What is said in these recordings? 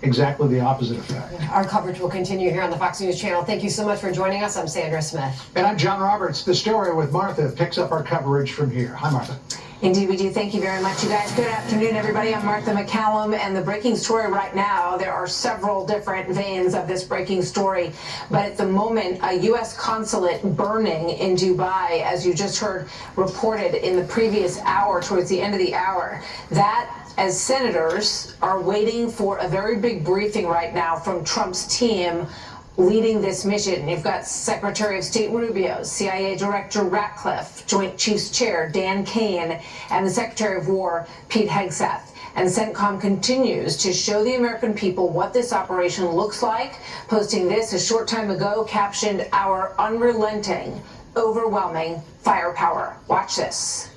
Exactly the opposite effect. Our coverage will continue here on the Fox News Channel. Thank you so much for joining us. I'm Sandra Smith. And I'm John Roberts. The Story with Martha picks up our coverage from here. Hi, Martha. Indeed, we do. Thank you very much, you guys. Good afternoon, everybody. I'm Martha McCallum, and the breaking story right now, there are several different veins of this breaking story, but at the moment, a U.S. consulate burning in Dubai, as you just heard reported in the previous hour, towards the end of the hour. That, as senators are waiting for a very big briefing right now from Trump's team leading this mission. You've got Secretary of State Rubio, CIA Director Ratcliffe, Joint Chiefs Chair Dan Kane, and the Secretary of War, Pete Hegseth. And CENTCOM continues to show the American people what this operation looks like, posting this a short time ago, captioned, "Our unrelenting, overwhelming firepower." Watch this.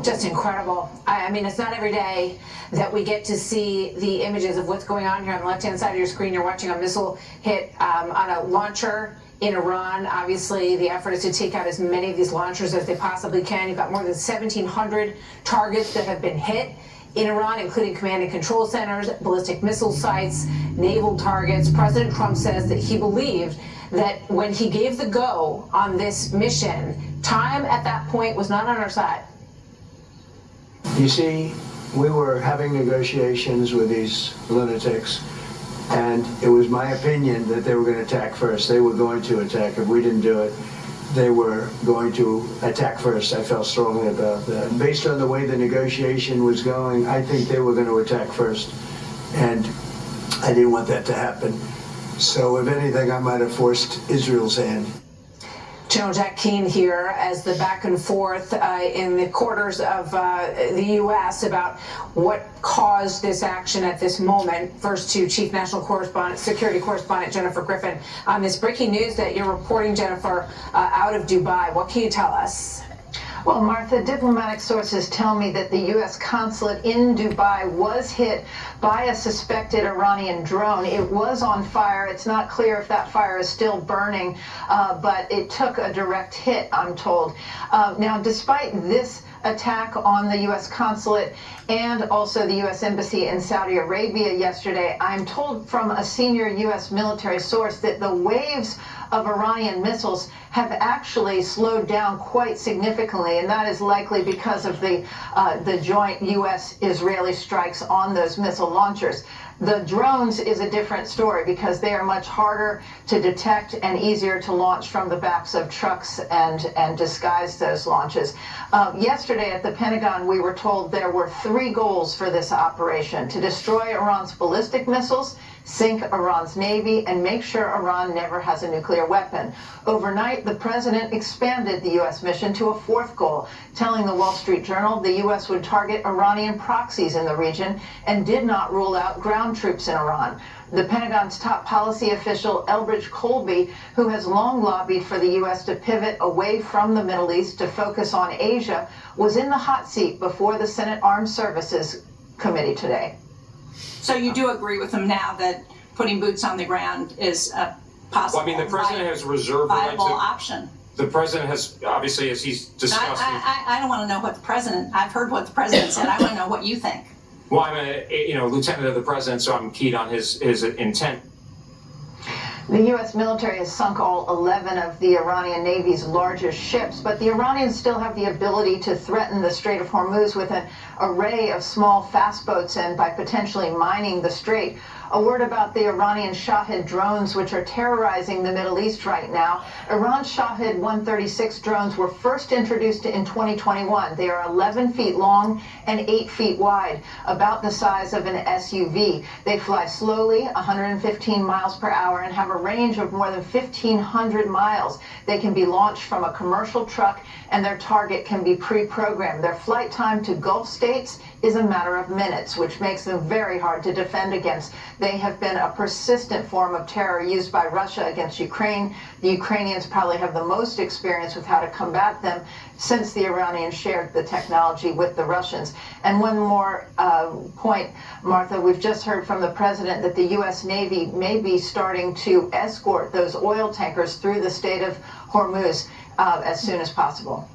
Just incredible. I mean, it's not every day that we get to see the images of what's going on here on the left-hand side of your screen. You're watching a missile hit on a launcher in Iran. Obviously, the effort is to take out as many of these launchers as they possibly can. You've got more than 1,700 targets that have been hit in Iran, including command and control centers, ballistic missile sites, naval targets. President Trump says that he believed that when he gave the go on this mission, time at that point was not on our side. You see, we were having negotiations with these lunatics, and it was my opinion that they were going to attack first. They were going to attack. If we didn't do it, they were going to attack first. I felt strongly about that. Based on the way the negotiation was going, I think they were going to attack first, and I didn't want that to happen. So if anything, I might have forced Israel's hand. General Jack Keane here as the back and forth in the quarters of the U.S. about what caused this action at this moment. First to Chief National Correspondent, Security Correspondent Jennifer Griffin on this breaking news that you're reporting, Jennifer, out of Dubai. What can you tell us? Well, Martha, diplomatic sources tell me that the U.S. consulate in Dubai was hit by a suspected Iranian drone. It was on fire. It's not clear if that fire is still burning, but it took a direct hit, I'm told. Now, despite this attack on the U.S. consulate and also the U.S. embassy in Saudi Arabia yesterday, I'm told from a senior U.S. military source that the waves of Iranian missiles have actually slowed down quite significantly, and that is likely because of the joint U.S.-Israeli strikes on those missile launchers. The drones is a different story because they are much harder to detect and easier to launch from the backs of trucks and disguise those launches. Yesterday at the Pentagon, we were told there were 3 goals for this operation: to destroy Iran's ballistic missiles, sink Iran's navy, and make sure Iran never has a nuclear weapon. Overnight, the president expanded the U.S. mission to a 4th goal, telling the Wall Street Journal the U.S. would target Iranian proxies in the region and did not rule out ground troops in Iran. The Pentagon's top policy official, Elbridge Colby, who has long lobbied for the U.S. to pivot away from the Middle East to focus on Asia, was in the hot seat before the Senate Armed Services Committee today. So you do agree with him now that putting boots on the ground is a possible, well, I mean, the president has reserved the right viable option. The president has, obviously, as he's discussed. I don't want to know what the president, I've heard what the president said. I want to know what you think. Well, I'm a lieutenant of the president, so I'm keyed on his intent. The U.S. military has sunk all 11 of the Iranian Navy's largest ships, but the Iranians still have the ability to threaten the Strait of Hormuz with an array of small fast boats and by potentially mining the strait. A word about the Iranian Shahed drones, which are terrorizing the Middle East right now. Iran's Shahed 136 drones were first introduced in 2021. They are 11 feet long and 8 feet wide, about the size of an SUV. They fly slowly, 115 miles per hour, and have a range of more than 1,500 miles. They can be launched from a commercial truck, and their target can be pre-programmed. Their flight time to Gulf states is a matter of minutes, which makes them very hard to defend against. They have been a persistent form of terror used by Russia against Ukraine. The Ukrainians probably have the most experience with how to combat them since the Iranians shared the technology with the Russians. And one more point, Martha, we've just heard from the president that the U.S. Navy may be starting to escort those oil tankers through the Strait of Hormuz as soon as possible.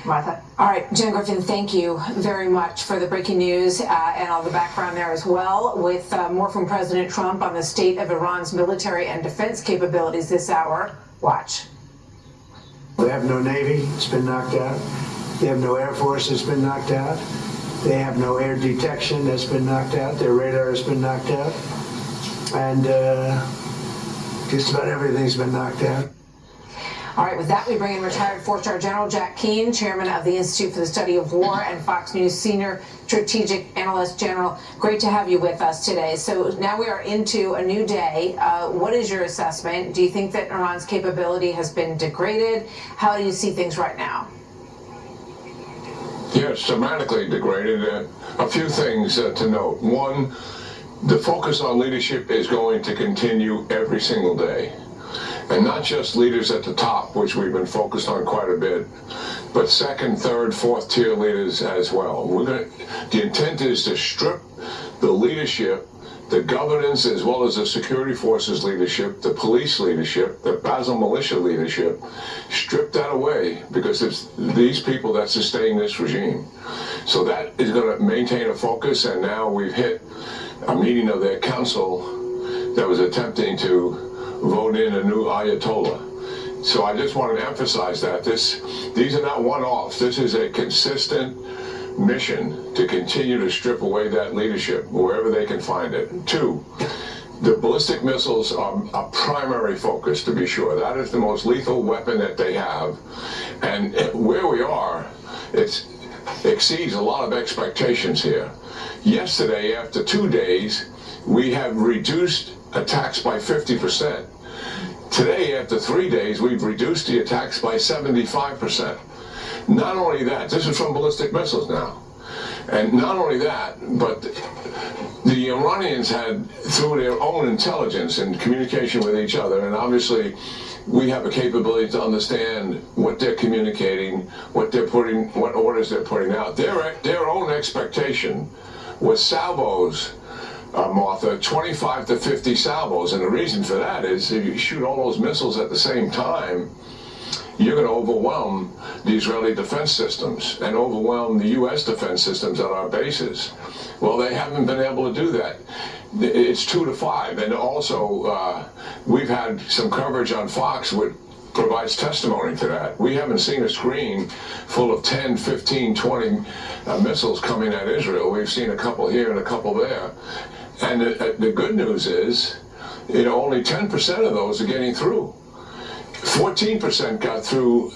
Martha. All right, Jen Griffin, thank you very much for the breaking news and all the background there as well. With more from President Trump on the state of Iran's military and defense capabilities this hour. Watch. They have no Navy, it's been knocked out. They have no Air Force, it's been knocked out. They have no air detection, that's been knocked out. Their radar has been knocked out. And just about everything's been knocked out. All right, with that, we bring in retired four-star General Jack Keane, chairman of the Institute for the Study of War and Fox News senior strategic analyst. General, great to have you with us today. So now we are into a new day. What is your assessment? Do you think that Iran's capability has been degraded? How do you see things right now? Yeah, it's dramatically degraded. A few things to note. One, the focus on leadership is going to continue every single day. And not just leaders at the top, which we've been focused on quite a bit, but second, third, fourth tier leaders as well. The intent is to strip the leadership, the governance, as well as the security forces leadership, the police leadership, the Basel militia leadership, strip that away, because it's these people that sustain this regime. So that is going to maintain a focus, and now we've hit a meeting of their council that was attempting to vote in a new Ayatollah. So I just want to emphasize that these are not one-offs. This is a consistent mission to continue to strip away that leadership wherever they can find it. Two, the ballistic missiles are a primary focus, to be sure. That is the most lethal weapon that they have. And where we are, it exceeds a lot of expectations here. Yesterday, after 2 days, we have reduced attacks by 50%. Today, after 3 days, we've reduced the attacks by 75%. Not only that, this is from ballistic missiles now. And not only that, but the Iranians had, through their own intelligence and communication with each other, and obviously we have a capability to understand what they're communicating, what orders they're putting out. Their own expectation was salvos, Martha, 25 to 50 salvos, and the reason for that is if you shoot all those missiles at the same time, you're going to overwhelm the Israeli defense systems and overwhelm the U.S. defense systems at our bases. Well, they haven't been able to do that. It's 2 to 5, and also we've had some coverage on Fox which provides testimony to that. We haven't seen a screen full of 10, 15, 20 missiles coming at Israel. We've seen a couple here and a couple there. And the good news is, only 10% of those are getting through. 14% got through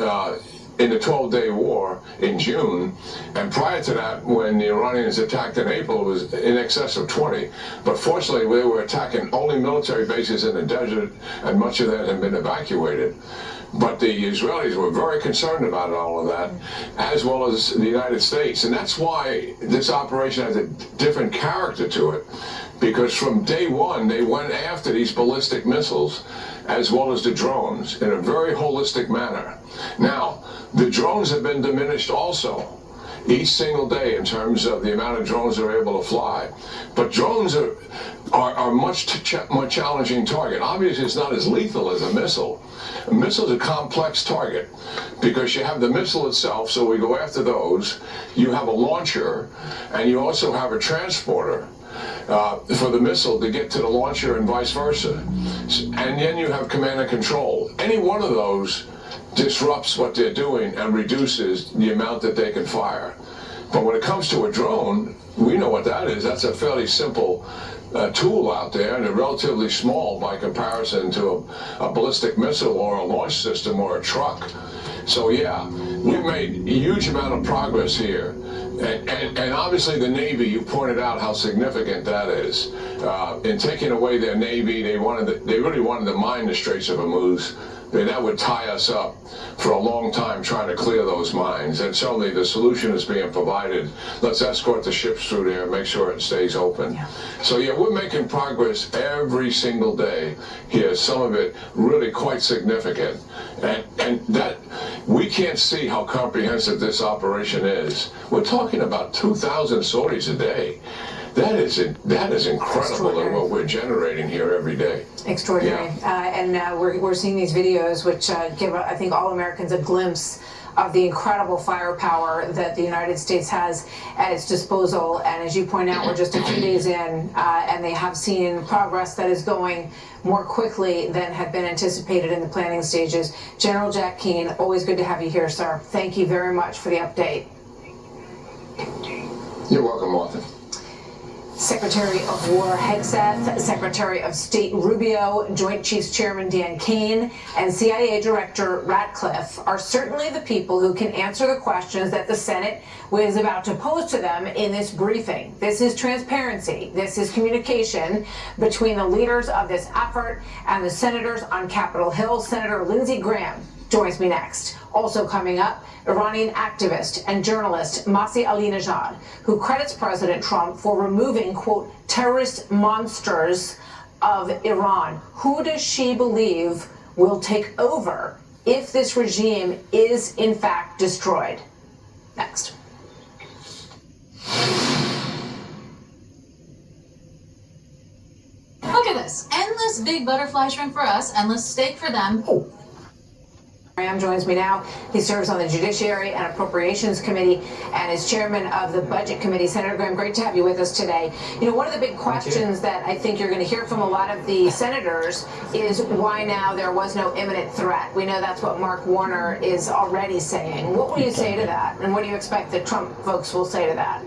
in the 12-day war in June, and prior to that, when the Iranians attacked in April, it was in excess of 20. But fortunately, they were attacking only military bases in the desert, and much of that had been evacuated. But the Israelis were very concerned about all of that, as well as the United States. And that's why this operation has a different character to it, because from day one, they went after these ballistic missiles, as well as the drones, in a very holistic manner. Now, the drones have been diminished also, each single day, in terms of the amount of drones they're able to fly. But drones are a much more challenging target. Obviously, it's not as lethal as a missile. A missile is a complex target because you have the missile itself, so we go after those. You have a launcher, and you also have a transporter for the missile to get to the launcher and vice versa. And then you have command and control. Any one of those disrupts what they're doing and reduces the amount that they can fire. But when it comes to a drone, we know what that is. That's a fairly simple tool out there, and they're relatively small by comparison to a ballistic missile or a launch system or a truck. So yeah, we've made a huge amount of progress here. And obviously the Navy, you pointed out how significant that is. In taking away their Navy, they really wanted to mine the Straits of Hormuz. That would tie us up for a long time trying to clear those mines. And certainly the solution is being provided. Let's escort the ships through there and make sure it stays open. Yeah. So yeah, we're making progress every single day here, some of it really quite significant. And that we can't see how comprehensive this operation is. We're talking about 2,000 sorties a day. That is incredible in what we're generating here every day. Extraordinary. Yeah. We're seeing these videos which give, I think, all Americans a glimpse of the incredible firepower that the United States has at its disposal. And as you point out, we're just a few days in, and they have seen progress that is going more quickly than had been anticipated in the planning stages. General Jack Keane, always good to have you here, sir. Thank you very much for the update. You're welcome, Martha. Secretary of War Hegseth, Secretary of State Rubio, Joint Chiefs Chairman Dan Kane, and CIA Director Ratcliffe are certainly the people who can answer the questions that the Senate was about to pose to them in this briefing. This is transparency. This is communication between the leaders of this effort and the senators on Capitol Hill. Senator Lindsey Graham joins me next. Also coming up, Iranian activist and journalist Masih Alinejad, who credits President Trump for removing, quote, terrorist monsters of Iran. Who does she believe will take over if this regime is in fact destroyed? Next. Look at this. Endless big butterfly shrimp for us, endless steak for them. Graham joins me now. He serves on the Judiciary and Appropriations Committee and is chairman of the Budget Committee. Senator Graham, great to have you with us today. You know, one of the big questions that I think you're going to hear from a lot of the senators is why now there was no imminent threat. We know that's what Mark Warner is already saying. What will you say to that? And what do you expect the Trump folks will say to that?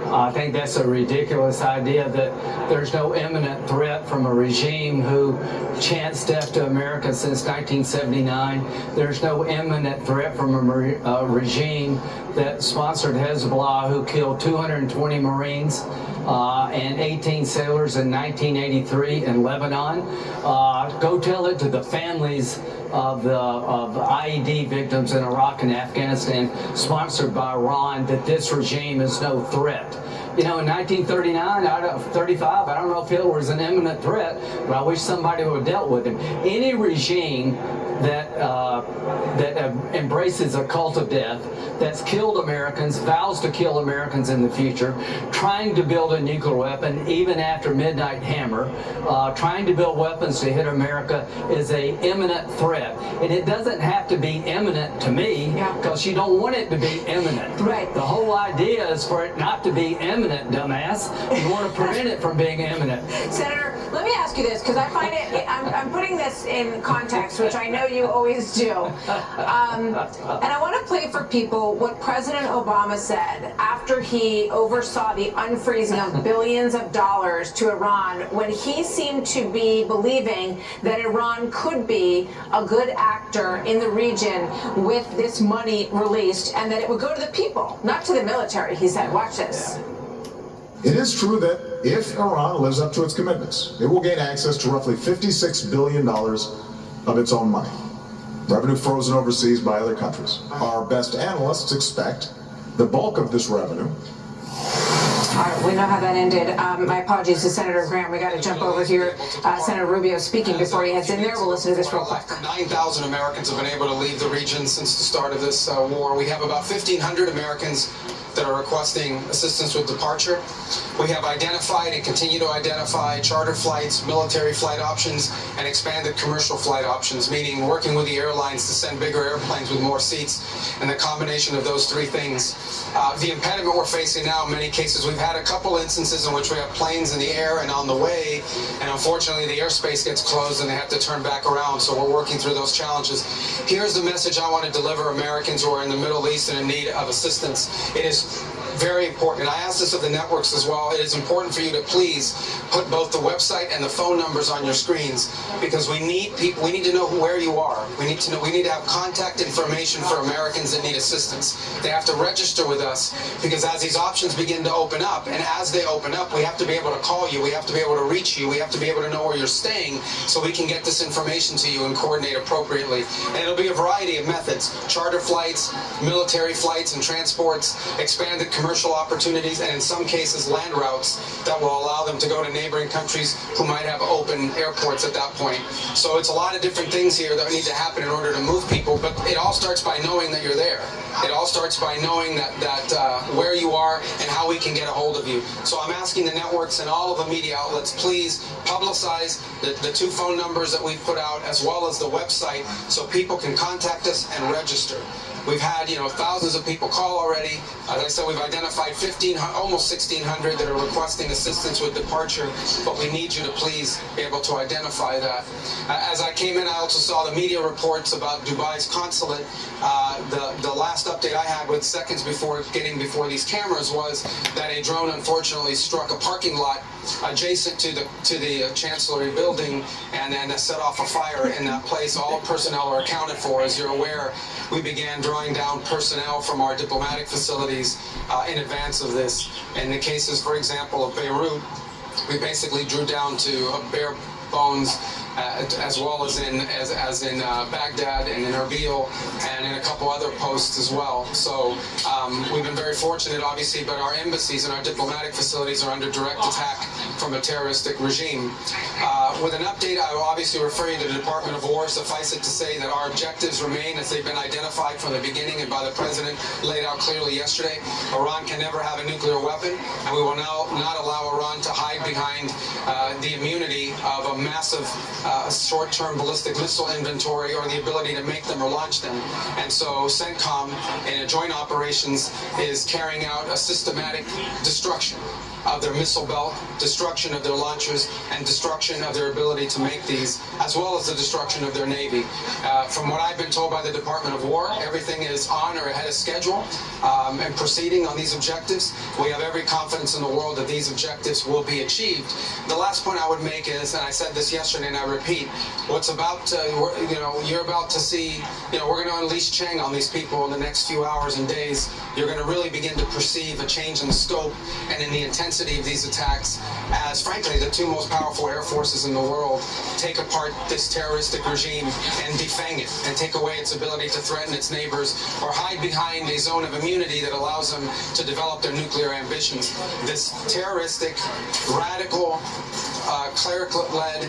I think that's a ridiculous idea that there's no imminent threat from a regime who chants death to America since 1979. There's no imminent threat from a regime that sponsored Hezbollah, who killed 220 Marines and 18 sailors in 1983 in Lebanon. Go tell it to the families of IED victims in Iraq and Afghanistan, sponsored by Iran, that this regime is no threat. You know, in 1939, out of 35, I don't know if Hitler was an imminent threat, but I wish somebody would have dealt with him. Any regime that embraces a cult of death, that's killed Americans, vows to kill Americans in the future, trying to build a nuclear weapon even after Midnight Hammer, trying to build weapons to hit America is a imminent threat. And it doesn't have to be imminent to me, because you don't want it to be imminent. Right. The whole idea is for it not to be imminent, dumbass. You want to prevent it from being imminent. Senator, let me ask you this, because I find it, I'm putting this in context, which I know you always do. And I want to play for people what President Obama said after he oversaw the unfreezing of billions of dollars to Iran, when he seemed to be believing that Iran could be a good actor in the region with this money released, and that it would go to the people, not to the military, he said. Watch this. It is true that if Iran lives up to its commitments, it will gain access to roughly $56 billion of its own money, revenue frozen overseas by other countries. Our best analysts expect the bulk of this revenue. All right, we know how that ended. My apologies to Senator Graham. We got to jump over here. Senator Rubio speaking before he heads in there. We'll listen to this real quick. 9,000 Americans have been able to leave the region since the start of this war. We have about 1,500 Americans that are requesting assistance with departure. We have identified and continue to identify charter flights, military flight options, and expanded commercial flight options, meaning working with the airlines to send bigger airplanes with more seats, and the combination of those three things. The impediment we're facing now, in many cases, we've had a couple instances in which we have planes in the air and on the way, and unfortunately the airspace gets closed and they have to turn back around, so we're working through those challenges. Here's the message I want to deliver Americans who are in the Middle East and in need of assistance. It is very important. And I ask this of the networks as well. It is important for you to please put both the website and the phone numbers on your screens, because we need people. We need to know where you are. We need to know. We need to have contact information for Americans that need assistance. They have to register with us, because as these options begin to open up, and as they open up, we have to be able to call you. We have to be able to reach you. We have to be able to know where you're staying, so we can get this information to you and coordinate appropriately. And it'll be a variety of methods: charter flights, military flights and transports, expanded commercial opportunities, and in some cases land routes that will allow them to go to neighboring countries who might have open airports at that point. So it's a lot of different things here that need to happen in order to move people, but it all starts by knowing that you're there. It all starts by knowing that where you are and how we can get a hold of you. So I'm asking the networks and all of the media outlets, please publicize the two phone numbers that we've put out, as well as the website, so people can contact us and register. We've had, thousands of people call already. As I said, we've identified almost 1,600 that are requesting assistance with departure, but we need you to please be able to identify that. As I came in, I also saw the media reports about Dubai's consulate. The last update I had with seconds before getting before these cameras was that a drone unfortunately struck a parking lot adjacent to the Chancellery building, and then set off a fire in that place. All personnel are accounted for. As you're aware, we began drawing down personnel from our diplomatic facilities in advance of this. In the cases, for example, of Beirut, we basically drew down to bare bones, as well as in Baghdad and in Rubio and in a couple other posts as well. So we've been very fortunate, obviously, but our embassies and our diplomatic facilities are under direct attack from a terroristic regime. With an update, I will obviously refer you to the Department of War. Suffice it to say that our objectives remain as they've been identified from the beginning and by the President laid out clearly yesterday. Iran can never have a nuclear weapon, and we will now not allow Iran to hide behind the immunity of a massive short-term ballistic missile inventory, or the ability to make them or launch them. And so CENTCOM, in a joint operations, is carrying out a systematic destruction of their missile belt, destruction of their launchers, and destruction of their ability to make these, as well as the destruction of their Navy. From what I've been told by the Department of War, everything is on or ahead of schedule and proceeding on these objectives. We have every confidence in the world that these objectives will be achieved. The last point I would make is, and I said this yesterday and I repeat, what's about to, you're about to see, we're going to unleash Chang on these people in the next few hours and days. You're going to really begin to perceive a change in the scope and in the intensity of these attacks, as frankly the two most powerful air forces in the world take apart this terroristic regime and defang it, and take away its ability to threaten its neighbors or hide behind a zone of immunity that allows them to develop their nuclear ambitions. This terroristic, radical, cleric-led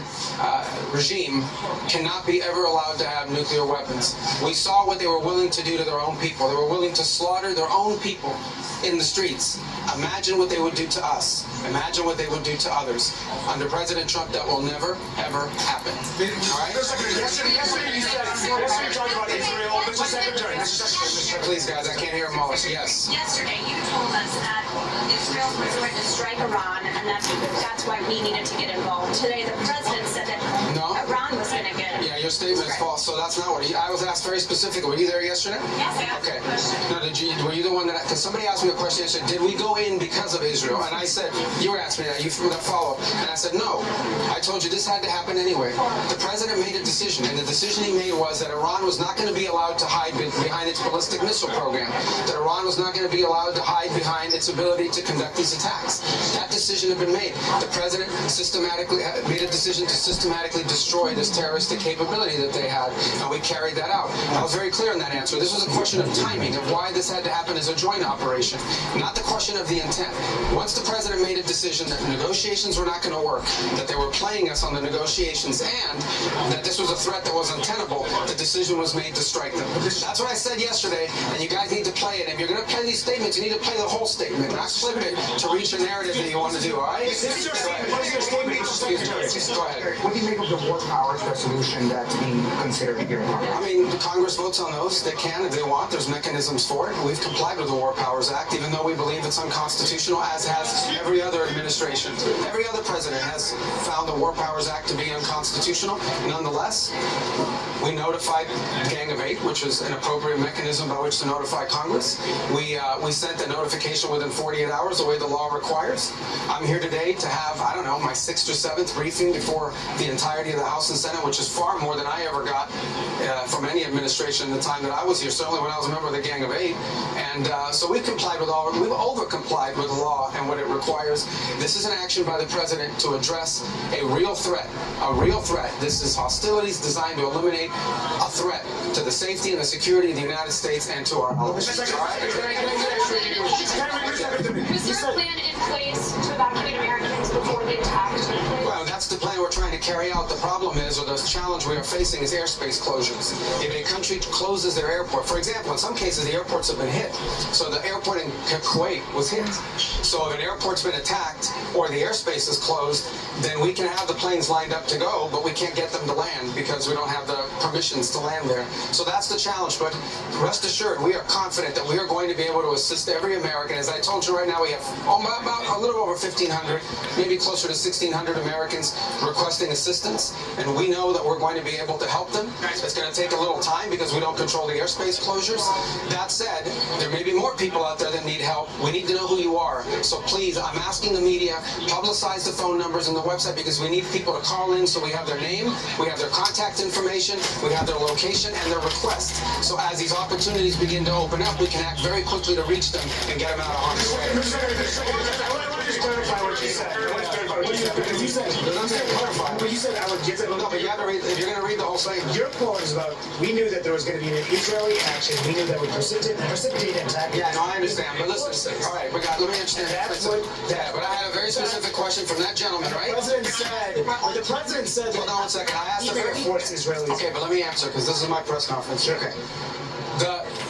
regime cannot be ever allowed to have nuclear weapons. We saw what they were willing to do to their own people. They were willing to slaughter their own people in the streets. Imagine what they would do to us. Imagine what they would do to others. Under President Trump, that will never, ever happen. All right? Yesterday you talked about Israel. Mr. Secretary. Please, guys, I can't hear them all. Yes. Yesterday, you told us that Israel was going to strike Iran, and that's why we needed to get involved. Today, the president said that Iran was going to get. Yeah, your statement is false. So that's not what I was asked very specifically. Were you there yesterday? Yes, I asked okay. a question. No, were you the one that? Because somebody asked me a question yesterday. Did we go in because of Israel? And I said, you were asking me that. You that follow up, and I said no. I told you this had to happen anyway. The president made a decision, and the decision he made was that Iran was not going to be allowed to hide behind its ballistic missile program. That Iran was not going to be allowed to hide behind its ability to conduct these attacks. That decision had been made. The president systematically made a decision to systematically destroy this terroristic capability that they had, and we carried that out. I was very clear in that answer. This was a question of timing, of why this had to happen as a joint operation, not the question of the intent. Once the president made a decision that negotiations were not going to work, that they were playing us on the negotiations, and that this was a threat that was untenable, the decision was made to strike them. That's what I said yesterday, and you guys need to play it. If you're going to play these statements, you need to play the whole statement, not flip it to reach a narrative that you want to do, all right? What is your statement, Mr. Secretary? Go ahead. What do you make of the War Powers resolution that that to be considered a hearing? I mean, Congress votes on those. They can if they want. There's mechanisms for it. We've complied with the War Powers Act, even though we believe it's unconstitutional, as has every other administration. Every other president has found the War Powers Act to be unconstitutional. Nonetheless, we notified Gang of Eight, which is an appropriate mechanism by which to notify Congress. We sent the notification within 48 hours, the way the law requires. I'm here today to have, I don't know, my 6th or 7th briefing before the entirety of the House and Senate, which is far more than I ever got from any administration in the time that I was here, certainly when I was a member of the Gang of Eight. And so we've complied with all, we've over-complied with the law and what it requires. This is an action by the president to address a real threat. A real threat. This is hostilities designed to eliminate a threat to the safety and the security of the United States and to our allies. Was there a plan in place to evacuate Americans before the attack took place? Well, that's the plan we're trying to carry out. The problem is, or the challenge we are facing, is airspace closures. If a country closes their airport, for example, in some cases the airports have been hit. So the airport in Kuwait was hit. So if an airport's been attacked or the airspace is closed, then we can have the planes lined up to go, but we can't get them to land because we don't have the permissions to land there. So that's the challenge. But rest assured, we are confident that we are going to be able to assist every American. As I told you right now, we have about a little over 1,500, maybe closer to 1,600 Americans requesting assistance, and we know that we're going to be able to help them. It's going to take a little time because we don't control the airspace closures. That said, there may be more people out there that need help. We need to know who you are. So please, I'm asking the media, publicize the phone numbers and the website, because we need people to call in so we have their name, we have their contact information, we have their location and their request. So as these opportunities begin to open up, we can act very quickly to reach them and get them out of harm's way. Just clarify what you said. Because you said, but you said I would give it. No, but you have to read, if you're going to read the whole thing. Your quote is about, we knew that there was going to be an Israeli action. We knew that would precipitate an attack. Yeah, no, I understand. But listen, all right, let me understand. Yeah, but I had a very specific question from that gentleman, right? The president said. Hold on 1 second. I asked Air Force Israelis. Okay, but let me answer, because this is my press conference. Okay.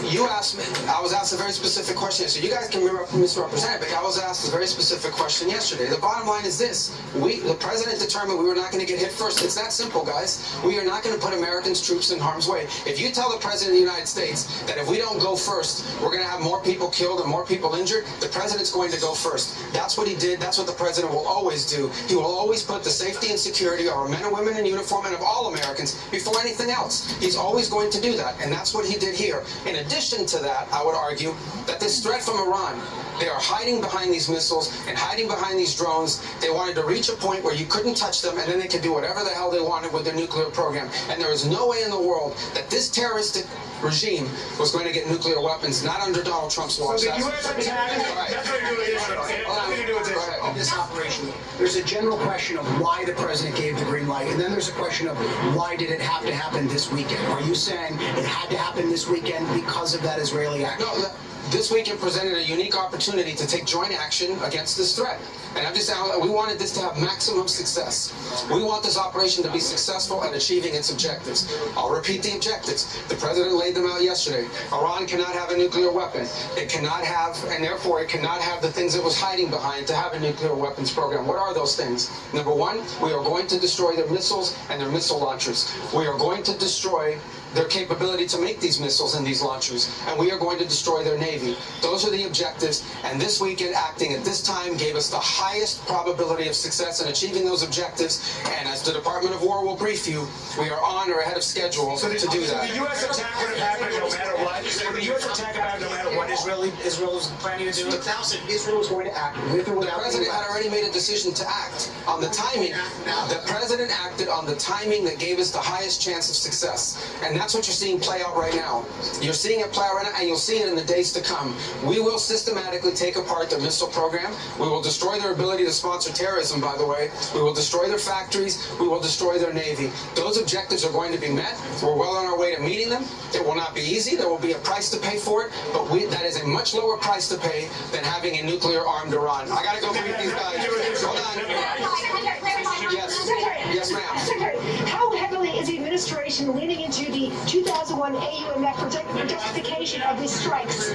You asked me, I was asked a very specific question. So you guys can misrepresent it, but I was asked a very specific question yesterday. The bottom line is this. The president determined we were not going to get hit first. It's that simple, guys. We are not going to put Americans' troops in harm's way. If you tell the president of the United States that if we don't go first, we're going to have more people killed and more people injured, the president's going to go first. That's what he did. That's what the president will always do. He will always put the safety and security of our men and women in uniform and of all Americans before anything else. He's always going to do that, and that's what he did here. In addition to that, I would argue that this threat from Iran, they are hiding behind these missiles and hiding behind these drones. They wanted to reach a point where you couldn't touch them, and then they could do whatever the hell they wanted with their nuclear program. And there is no way in the world that this terroristic regime was going to get nuclear weapons, not under Donald Trump's watch. So the U.S. attack, that's what you're doing This operation, there's a general question of why the president gave the green light, and then there's a question of why did it have to happen this weekend? Are you saying it had to happen this weekend because of that Israeli action? No, this weekend presented a unique opportunity to take joint action against this threat. And I'm just saying, we wanted this to have maximum success. We want this operation to be successful at achieving its objectives. I'll repeat the objectives. The president laid them out yesterday. Iran cannot have a nuclear weapon. It cannot have, and therefore it cannot have the things it was hiding behind to have a nuclear weapons program. What are those things? Number one, we are going to destroy their missiles and their missile launchers. We are going to destroy their capability to make these missiles and these launchers, and we are going to destroy their Navy. Those are the objectives, and this weekend acting at this time gave us the highest probability of success in achieving those objectives, and as the Department of War will brief you, we are on or ahead of schedule to do that. So the U.S. attack would have happened no matter what? Would the U.S. attack have happened no matter what Israel was planning to do? Israel was going to act with or without the president had already made a decision to act on the timing. The president acted on the timing that gave us the highest chance of success, and that's what you're seeing play out right now. You're seeing it play out right now, and you'll see it in the days to come. We will systematically take apart their missile program. We will destroy their ability to sponsor terrorism, by the way. We will destroy their factories. We will destroy their Navy. Those objectives are going to be met. We're well on our way to meeting them. It will not be easy. There will be a price to pay for it, but that is a much lower price to pay than having a nuclear-armed Iran. I got to go meet these guys. Hold on. Yes, ma'am. Secretary, how heavily is the administration leaning into the 2001 AUMF for justification of these strikes?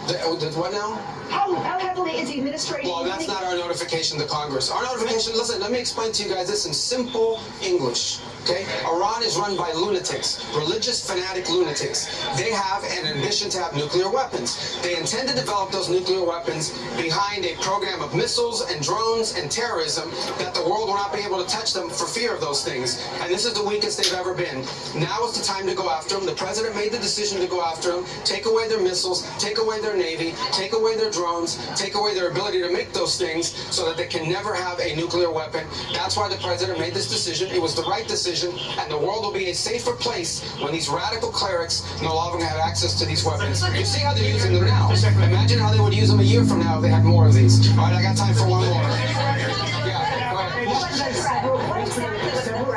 What now? How heavily is the administration? Well, that's not our notification to Congress. Our notification, listen, let me explain to you guys this in simple English, okay? Iran is run by lunatics, religious fanatic lunatics. They have an ambition to have nuclear weapons. They intend to develop those nuclear weapons behind a program of missiles and drones and terrorism that the world will not be able to touch them for fear of those things. And this is the weakest they've ever been. Now is the time to go after them. The president made the decision to go after them, take away their missiles, take away their navy, take away their drones, take away their ability to make those things so that they can never have a nuclear weapon. That's why the president made this decision. It was the right decision, and the world will be a safer place when these radical clerics no longer have access to these weapons. You see how they're using them now. Imagine how they would use them a year from now if they had more of these. All right, I got time for one more. Yeah, go ahead.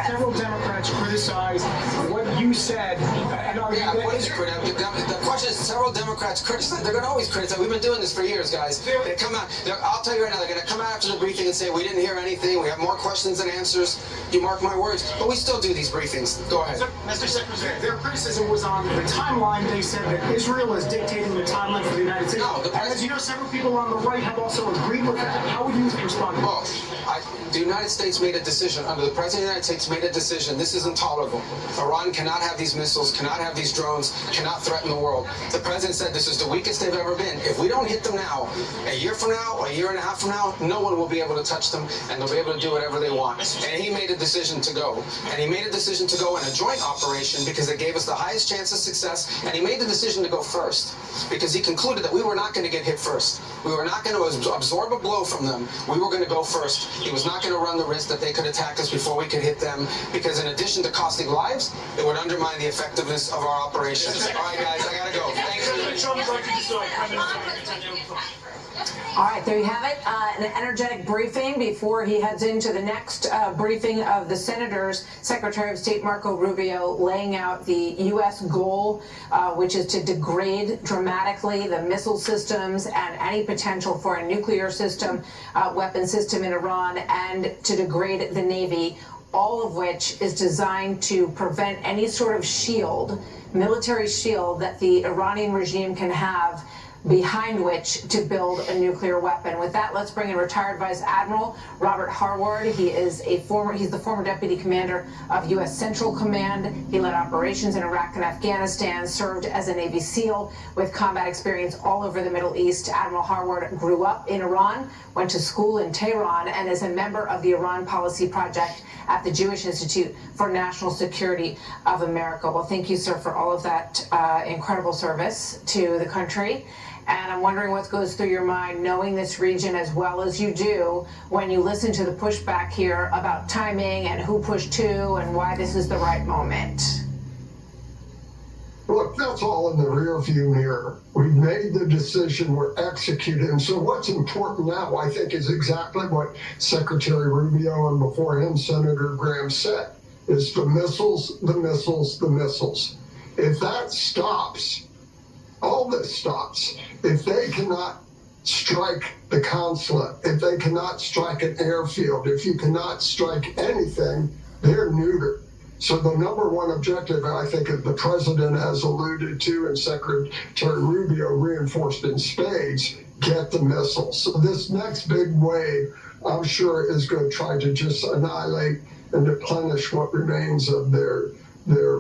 Several Democrats criticized what you said. The question is, several Democrats criticize. They're going to always criticize. We've been doing this for years, guys. They come out. I'll tell you right now, they're going to come out after the briefing and say, we didn't hear anything. We have more questions than answers. You mark my words. But we still do these briefings. Go ahead. Mr. Secretary, their criticism was on the timeline. They said that Israel is dictating the timeline for the United States. No, as you know, several people on the right have also agreed with that. How would you respond to that? The United States made a decision. Under the President of the United States made a decision. This is intolerable. Iran cannot have these missiles, cannot have these drones, cannot threaten the world. The President said this is the weakest they've ever been. If we don't hit them now, a year from now, or a year and a half from now, no one will be able to touch them, and they'll be able to do whatever they want. And he made a decision to go. And he made a decision to go in a joint operation because it gave us the highest chance of success. And he made the decision to go first because he concluded that we were not going to get hit first. We were not going to absorb a blow from them. We were going to go first. He was not going to run the risk that they could attack us before we could hit them, because in addition to costing lives, it would undermine the effectiveness of our operations. All right, guys, I gotta go. Thank you. All right, there you have it. An energetic briefing before he heads into the next briefing of the senators. Secretary of State Marco Rubio laying out the U.S. goal, which is to degrade dramatically the missile systems and any potential for a nuclear system, weapon system in Iran, and to degrade the Navy, all of which is designed to prevent any sort of shield, military shield that the Iranian regime can have behind which to build a nuclear weapon. With that, let's bring in retired Vice Admiral Robert Harward. He's the former Deputy Commander of U.S. Central Command. He led operations in Iraq and Afghanistan, served as a Navy SEAL with combat experience all over the Middle East. Admiral Harward grew up in Iran, went to school in Tehran, and is a member of the Iran Policy Project at the Jewish Institute for National Security of America. Well, thank you, sir, for all of that incredible service to the country. And I'm wondering what goes through your mind, knowing this region as well as you do, when you listen to the pushback here about timing and who pushed who and why this is the right moment. Look, that's all in the rearview mirror. We've made the decision, we're executing. So what's important now, I think, is exactly what Secretary Rubio and before him Senator Graham said, is the missiles, the missiles, the missiles. If that stops, all this stops. If they cannot strike the consulate, if they cannot strike an airfield, if you cannot strike anything, they're neutered. So the number one objective, I think, the president has alluded to and Secretary Rubio reinforced in spades, get the missiles. So this next big wave, I'm sure, is going to try to just annihilate and deplenish what remains of their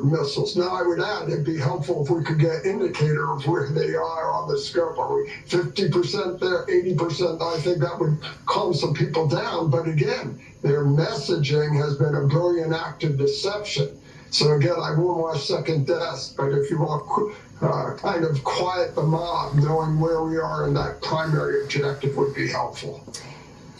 missiles. Now, I would add, it'd be helpful if we could get indicator of where they are on the scope. Are we 50% there, 80%? I think that would calm some people down. But again, their messaging has been a brilliant act of deception. So again, I won't want to second guess, but if you want kind of quiet the mob, knowing where we are in that primary objective would be helpful.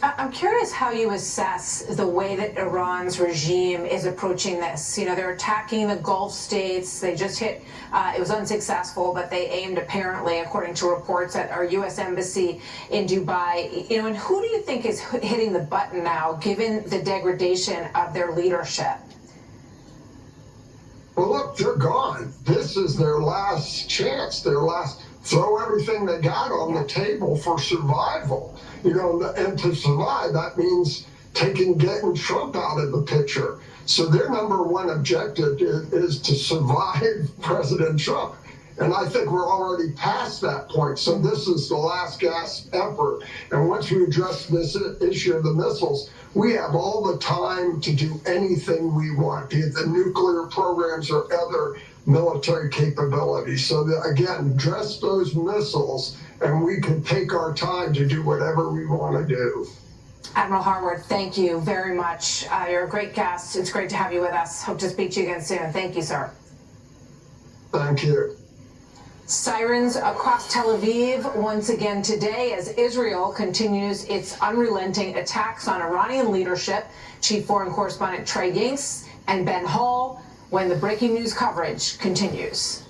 I'm curious how you assess the way that Iran's regime is approaching this. You know, they're attacking the Gulf states. They just hit, it was unsuccessful, but they aimed apparently, according to reports, at our U.S. Embassy in Dubai. You know, and who do you think is hitting the button now, given the degradation of their leadership? Well, look, they're gone. This is their last chance, their last, throw everything they got on the table for survival. You know, and to survive, that means getting Trump out of the picture. So their number one objective is to survive President Trump. And I think we're already past that point. So this is the last gasp effort. And once we address this issue of the missiles, we have all the time to do anything we want, be it the nuclear programs or other military capabilities. So that, again, address those missiles and we can take our time to do whatever we want to do. Admiral Harward, thank you very much. You're a great guest. It's great to have you with us. Hope to speak to you again soon. Thank you, sir. Thank you. Sirens across Tel Aviv once again today as Israel continues its unrelenting attacks on Iranian leadership. Chief Foreign Correspondent Trey Yingst and Ben Hall when the breaking news coverage continues.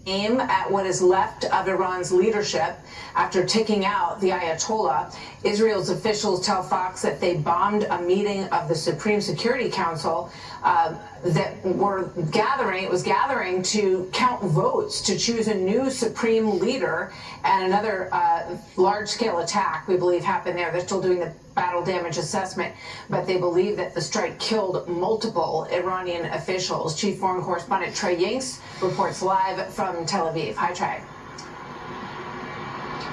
Aim at what is left of Iran's leadership after taking out the Ayatollah. Israel's officials tell Fox that they bombed a meeting of the Supreme Security Council that were gathering. It was gathering to count votes to choose a new supreme leader, and another large-scale attack, we believe, happened there. They're still doing the battle damage assessment, but they believe that the strike killed multiple Iranian officials. Chief Foreign Correspondent Trey Yingst reports live from Tel Aviv. Hi, Trey.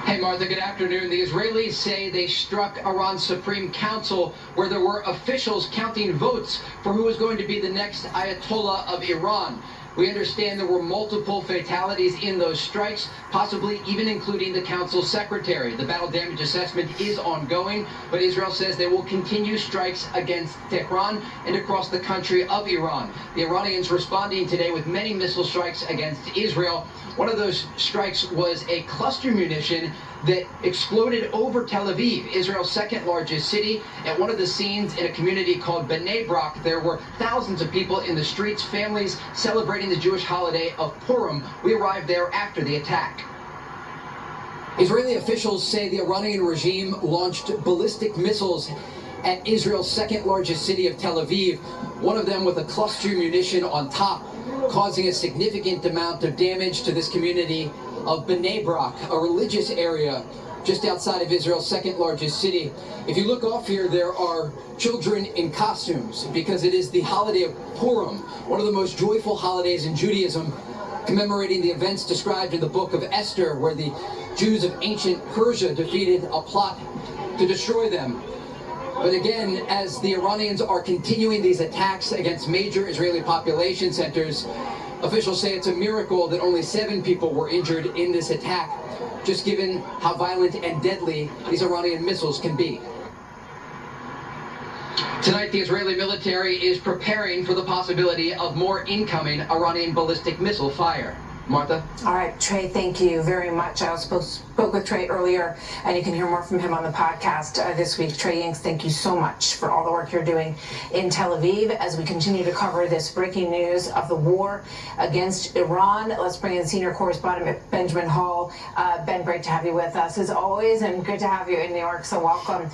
Hey, Martha, good afternoon. The Israelis say they struck Iran's Supreme Council where there were officials counting votes for who was going to be the next Ayatollah of Iran. We understand there were multiple fatalities in those strikes, possibly even including the council's secretary. The battle damage assessment is ongoing, but Israel says they will continue strikes against Tehran and across the country of Iran. The Iranians responding today with many missile strikes against Israel. One of those strikes was a cluster munition that exploded over Tel Aviv, Israel's second largest city. At one of the scenes in a community called Bnei Brak, there were thousands of people in the streets, families celebrating the Jewish holiday of Purim. We arrived there after the attack. Israeli officials say the Iranian regime launched ballistic missiles at Israel's second largest city of Tel Aviv, one of them with a cluster munition on top, causing a significant amount of damage to this community of Bnei Brak, a religious area just outside of Israel's second largest city. If you look off here, there are children in costumes because it is the holiday of Purim, one of the most joyful holidays in Judaism, commemorating the events described in the book of Esther, where the Jews of ancient Persia defeated a plot to destroy them. But again, as the Iranians are continuing these attacks against major Israeli population centers, officials say it's a miracle that only 7 people were injured in this attack, just given how violent and deadly these Iranian missiles can be. Tonight, the Israeli military is preparing for the possibility of more incoming Iranian ballistic missile fire. Martha? All right, Trey, thank you very much. I also spoke with Trey earlier, and you can hear more from him on the podcast this week. Trey Yingst, thank you so much for all the work you're doing in Tel Aviv as we continue to cover this breaking news of the war against Iran. Let's bring in senior correspondent Benjamin Hall. Ben, great to have you with us as always, and good to have you in New York, so welcome.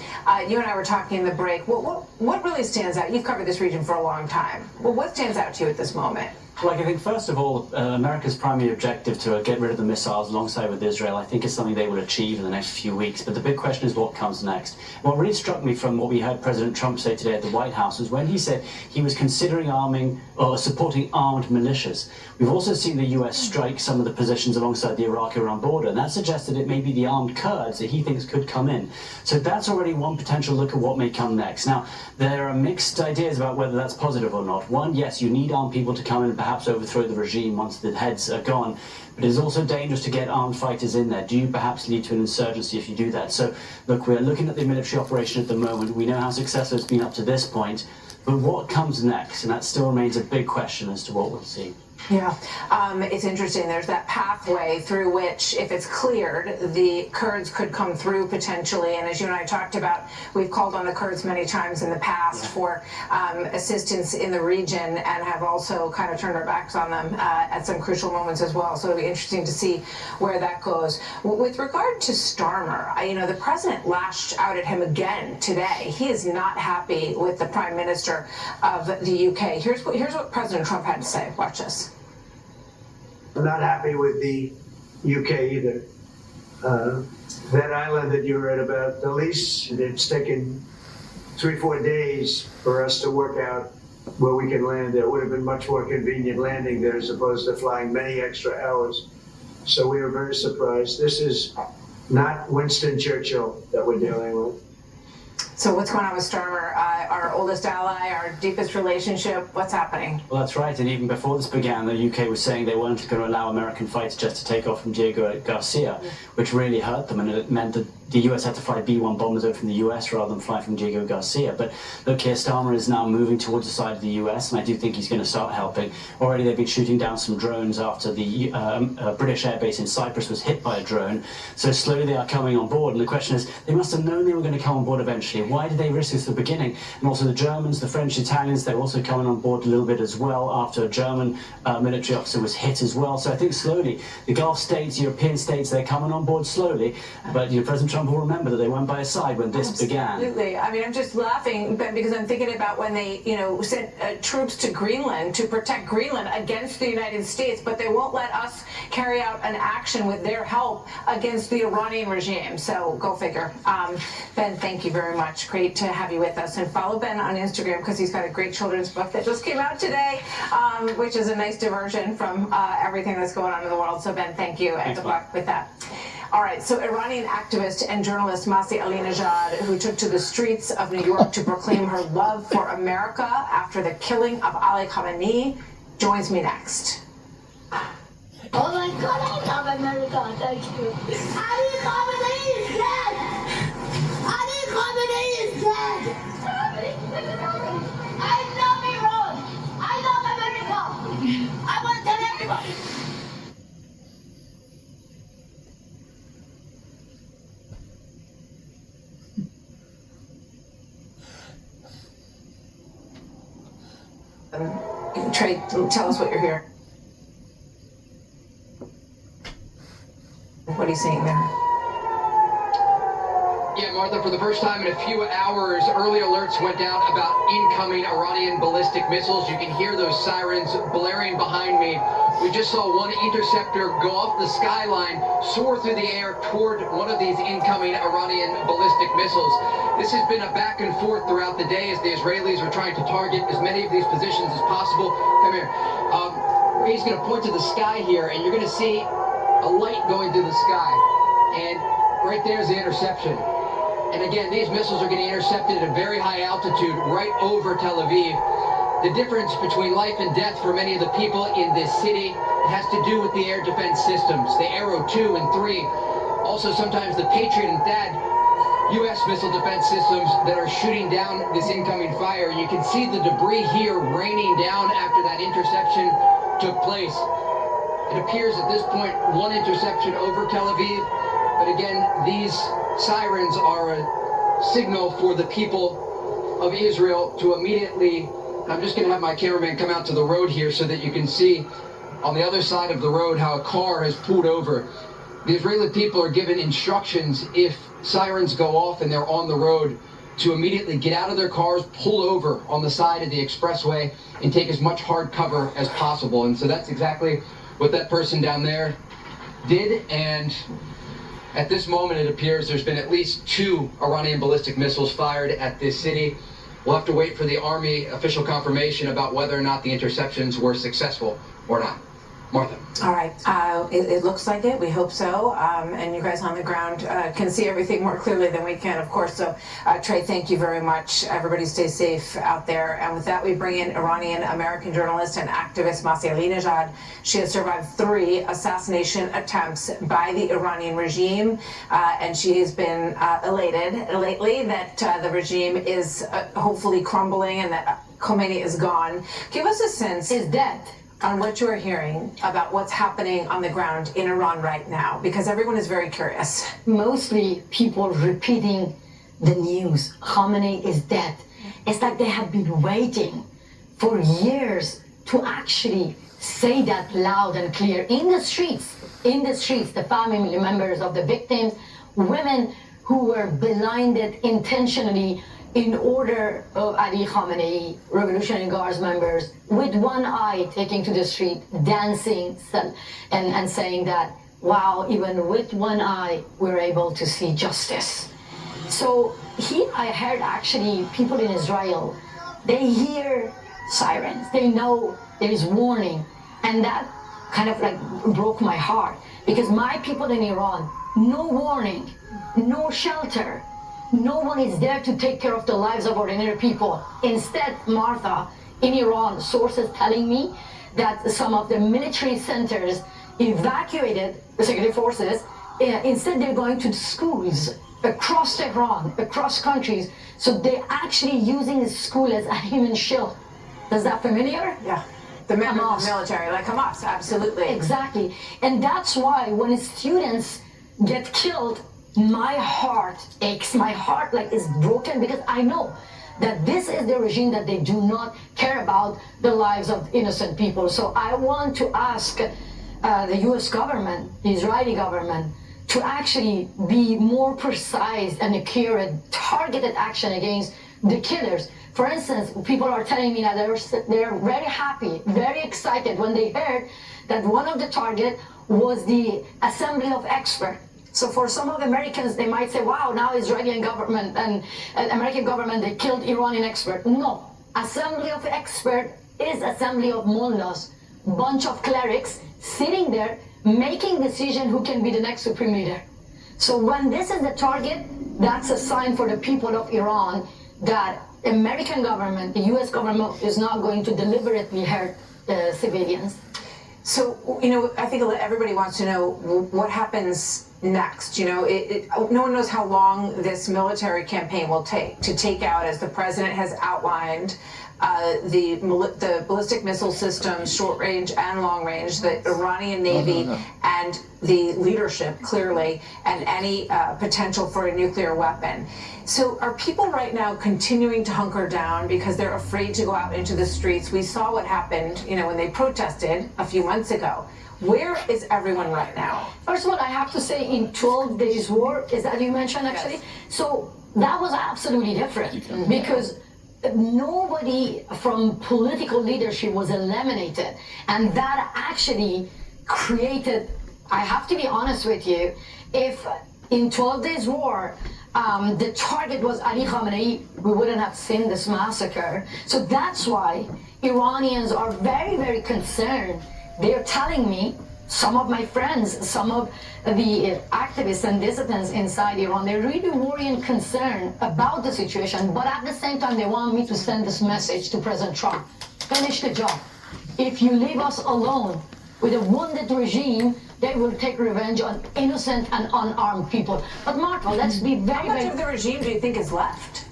You and I were talking in the break. What really stands out? You've covered this region for a long time. Well, what stands out to you at this moment? Like, I think, first of all, America's primary objective to get rid of the missiles alongside with Israel, I think, is something they will achieve in the next few weeks. But the big question is what comes next. What really struck me from what we heard President Trump say today at the White House was when he said he was considering arming or supporting armed militias. We've also seen the U.S. strike some of the positions alongside the Iraq-Iran border, and that suggested it may be the armed Kurds that he thinks could come in. So that's already one potential look at what may come next. Now, there are mixed ideas about whether that's positive or not. One, yes, you need armed people to come in and perhaps overthrow the regime once the heads are gone. But it's also dangerous to get armed fighters in there. Do you perhaps lead to an insurgency if you do that? So, look, we're looking at the military operation at the moment. We know how successful it's been up to this point. But what comes next? And that still remains a big question as to what we'll see. Yeah, it's interesting. There's that pathway through which, if it's cleared, the Kurds could come through potentially. And as you and I talked about, we've called on the Kurds many times in the past for assistance in the region and have also kind of turned our backs on them at some crucial moments as well. So it'll be interesting to see where that goes. With regard to Starmer, the president lashed out at him again today. He is not happy with the Prime Minister of the UK. Here's what President Trump had to say. Watch this. I'm not happy with the UK either. That island that you read about, the lease, it's taken 3-4 days for us to work out where we can land there. It would have been much more convenient landing there as opposed to flying many extra hours. So we were very surprised. This is not Winston Churchill that we're dealing with. So what's going on with Starmer, our oldest ally, our deepest relationship? What's happening? Well, that's right. And even before this began, the UK was saying they weren't going to allow American fighters just to take off from Diego Garcia, which really hurt them. And it meant that the US had to fly B-1 bombers over from the US rather than fly from Diego Garcia. But look, Keir Starmer is now moving towards the side of the US, and I do think he's going to start helping. Already they've been shooting down some drones after the British airbase in Cyprus was hit by a drone. So slowly they are coming on board. And the question is, they must have known they were going to come on board eventually. Why did they risk this at the beginning? And also the Germans, the French, Italians, they're also coming on board a little bit as well after a German military officer was hit as well. So I think slowly, the Gulf states, European states, they're coming on board slowly. But President Trump will remember that they weren't by his side when this began. Absolutely. I mean, I'm just laughing because I'm thinking about when they, sent troops to Greenland to protect Greenland against the United States, but they won't let us carry out an action with their help against the Iranian regime. So go figure. Ben, thank you very much. Great to have you with us. And follow Ben on Instagram because he's got a great children's book that just came out today, which is a nice diversion from everything that's going on in the world. So Ben, thank you, and good luck with that. All right, so Iranian activist and journalist Masih Alinejad, who took to the streets of New York to proclaim her love for America after the killing of Ali Khamenei, joins me next. Oh my God, I love America. Thank you. Ali Khamenei is dead. Ali Khamenei is dead. I love Iran. I love America. I want to tell everybody. Trey, tell us what you're hearing. What are you seeing there? Yeah, Martha, for the first time in a few hours, early alerts went out about incoming Iranian ballistic missiles. You can hear those sirens blaring behind me. We just saw one interceptor go off the skyline, soar through the air toward one of these incoming Iranian ballistic missiles. This has been a back and forth throughout the day as the Israelis are trying to target as many of these positions as possible. Come here. He's going to point to the sky here, and you're going to see a light going through the sky. And right there's the interception. And again, these missiles are getting intercepted at a very high altitude right over Tel Aviv. The difference between life and death for many of the people in this city has to do with the air defense systems, the Arrow 2 and 3. Also, sometimes the Patriot and THAAD U.S. missile defense systems that are shooting down this incoming fire. You can see the debris here raining down after that interception took place. It appears at this point one interception over Tel Aviv, but again, these sirens are a signal for the people of Israel to immediately, I'm just going to have my cameraman come out to the road here so that you can see on the other side of the road how a car has pulled over. The Israeli people are given instructions if sirens go off and they're on the road to immediately get out of their cars, pull over on the side of the expressway, and take as much hard cover as possible. And so that's exactly what that person down there did. And at this moment, it appears there's been at least 2 Iranian ballistic missiles fired at this city. We'll have to wait for the Army official confirmation about whether or not the interceptions were successful or not. Martha. All right. It looks like it. We hope so. And you guys on the ground can see everything more clearly than we can, of course. So, Trey, thank you very much. Everybody stay safe out there. And with that, we bring in Iranian-American journalist and activist Masih Alinejad. She has survived 3 assassination attempts by the Iranian regime. And she has been elated lately that the regime is hopefully crumbling and that Khomeini is gone. Give us a sense. Is dead. On what you are hearing about what's happening on the ground in Iran right now, because everyone is very curious. Mostly people repeating the news. Khamenei is dead. It's like they have been waiting for years to actually say that loud and clear in the streets, the family members of the victims, women who were blinded intentionally in order of Ali Khamenei, Revolutionary Guards members, with one eye taking to the street, dancing and saying that, wow, even with one eye, we're able to see justice. So here I heard actually people in Israel, they hear sirens. They know there is warning. And that kind of like broke my heart because my people in Iran, no warning, no shelter. No one is there to take care of the lives of ordinary people. Instead, Martha, in Iran, sources telling me that some of the military centers evacuated the security forces. Instead, they're going to schools across Tehran, across countries. So they're actually using the school as a human shield. Is that familiar? Yeah. The members of the military, like Hamas, absolutely. Exactly. And that's why when students get killed, my heart aches. My heart like is broken because I know that this is the regime that they do not care about the lives of innocent people. So I want to ask the U.S. government, the Israeli government, to actually be more precise and accurate, targeted action against the killers. For instance, people are telling me that they're very happy, very excited when they heard that one of the targets was the Assembly of Experts. So for some of the Americans, they might say, wow, now Israeli government and American government, they killed Iranian expert. No, Assembly of Experts is Assembly of Mullahs, bunch of clerics sitting there making decision who can be the next supreme leader. So when this is the target, that's a sign for the people of Iran that American government, the U.S. government is not going to deliberately hurt civilians. So, I think everybody wants to know what happens next. No one knows how long this military campaign will take to take out, as the president has outlined, the ballistic missile systems, short range and long range, the Iranian Navy, and the leadership, clearly, and any potential for a nuclear weapon. So are people right now continuing to hunker down because they're afraid to go out into the streets? We saw what happened, when they protested a few months ago. Where is everyone right now? First of all, I have to say in 12 days war, is that you mentioned actually? Yes. So that was absolutely different because nobody from political leadership was eliminated. And that actually created, I have to be honest with you, if in 12 days war, the target was Ali Khamenei, we wouldn't have seen this massacre. So that's why Iranians are very, very concerned. They're telling me, some of my friends, some of the activists and dissidents inside Iran, they're really worried and concerned about the situation, but at the same time, they want me to send this message to President Trump. Finish the job. If you leave us alone with a wounded regime, they will take revenge on innocent and unarmed people. But Martha, let's be very, How much of the regime do you think is left?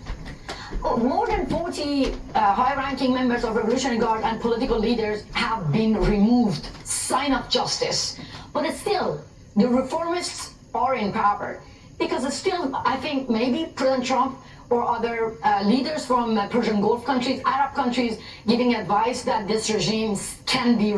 More than 40 high-ranking members of Revolutionary Guard and political leaders have been removed. Sign of justice. But still, the reformists are in power. Because still, I think maybe President Trump or other leaders from Persian Gulf countries, Arab countries, giving advice that this regime can be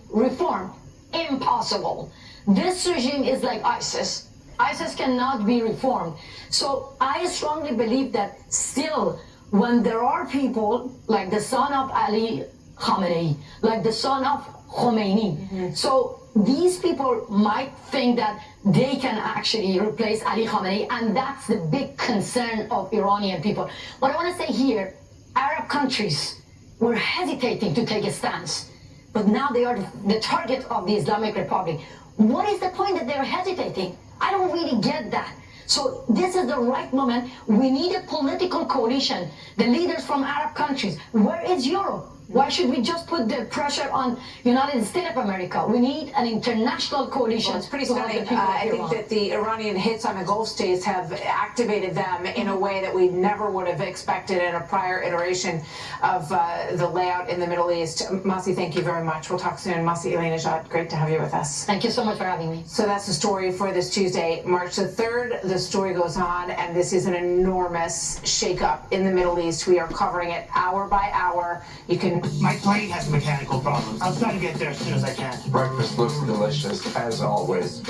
reformed. Impossible. This regime is like ISIS. ISIS cannot be reformed. So I strongly believe that still, when there are people like the son of Ali Khamenei, like the son of Khomeini, so these people might think that they can actually replace Ali Khamenei, and that's the big concern of Iranian people. What I want to say here, Arab countries were hesitating to take a stance, but now they are the target of the Islamic Republic. What is the point that they're hesitating? I don't really get that. So this is the right moment. We need a political coalition. The leaders from Arab countries. Where is Europe? Why should we just put the pressure on United States of America? We need an international coalition. Well, it's pretty stunning. I think that the Iranian hits on the Gulf states have activated them in a way that we never would have expected in a prior iteration of the layout in the Middle East. Masi, thank you very much. We'll talk soon. Masi Elinejad, great to have you with us. Thank you so much for having me. So that's the story for this Tuesday, March the 3rd. The story goes on, and this is an enormous shakeup in the Middle East. We are covering it hour by hour. You can. My plane has mechanical problems. I'll try to get there as soon as I can. Breakfast looks delicious, as always.